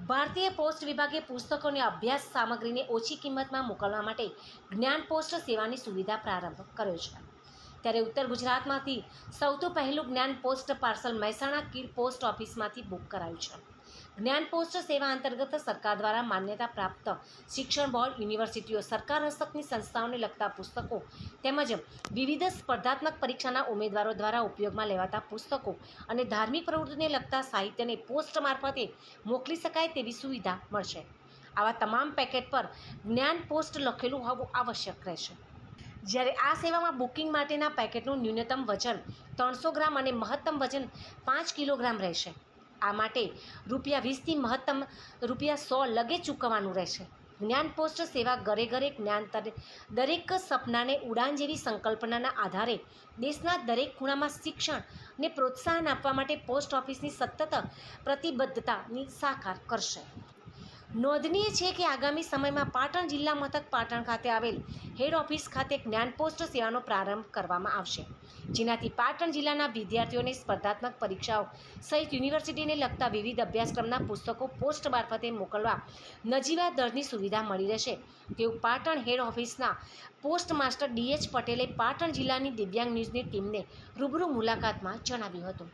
ભારતીય પોસ્ટ વિભાગે પુસ્તકોની અભ્યાસ સામગ્રીને ઓછી કિંમતમાં મોકલવા માટે જ્ઞાન પોસ્ટ સેવાની સુવિધા પ્રારંભ કર્યો છે। ત્યારે ઉત્તર ગુજરાતમાંથી સૌથી પહેલું જ્ઞાન પોસ્ટ પાર્સલ મહેસાણા કીડ પોસ્ટ ઓફિસમાંથી બુક કરાયું છે। જ્ઞાન પોસ્ટ સેવા અંતર્ગત સરકાર દ્વારા માન્યતા પ્રાપ્ત શિક્ષણ બોર્ડ, યુનિવર્સિટીઓ, સરકાર હસ્તકની સંસ્થાઓને લગતા પુસ્તકો તેમજ વિવિધ સ્પર્ધાત્મક પરીક્ષાના ઉમેદવારો દ્વારા ઉપયોગમાં લેવાતા પુસ્તકો અને ધાર્મિક પ્રવૃત્તિને લગતા સાહિત્યને પોસ્ટ મારફતે મોકલી શકાય તેવી સુવિધા મળશે। આવા તમામ પેકેટ પર જ્ઞાન પોસ્ટ લખેલું હોવું આવશ્યક રહેશે। જ્યારે આ સેવામાં બુકિંગ માટેના પેકેટનું ન્યૂનતમ વજન 300 ગ્રામ અને મહત્તમ વજન 5 કિલોગ્રામ રહેશે। આ માટે ₹20થી મહત્તમ ₹100 લગેજ ચૂકવવાનું રહેશે। જ્ઞાન પોસ્ટ સેવા ઘરે ઘરે જ્ઞાન દરેક સપનાને ઉડાન જેવી સંકલ્પનાના આધારે દેશના દરેક ખૂણામાં શિક્ષણને પ્રોત્સાહન આપવા માટે પોસ્ટ ઓફિસની સતત પ્રતિબદ્ધતાની સાકાર કરશે। નોંધનીય છે કે આગામી સમયમાં પાટણ જિલ્લા મથક પાટણ ખાતે આવેલ હેડ ઓફિસ ખાતે જ્ઞાન પોસ્ટ સેવાનો પ્રારંભ કરવામાં આવશે, જેનાથી પાટણ જિલ્લાના વિદ્યાર્થીઓને સ્પર્ધાત્મક પરીક્ષાઓ સહિત યુનિવર્સિટીને લગતા વિવિધ અભ્યાસક્રમના પુસ્તકો પોસ્ટ મારફતે મોકલવા નજીવા દરની સુવિધા મળી રહેશે તેવું પાટણ હેડ ઓફિસના પોસ્ટ માસ્ટર DH પટેલે પાટણ જિલ્લાની દિવ્યાંગ ન્યૂઝની ટીમને રૂબરૂ મુલાકાતમાં જણાવ્યું હતું।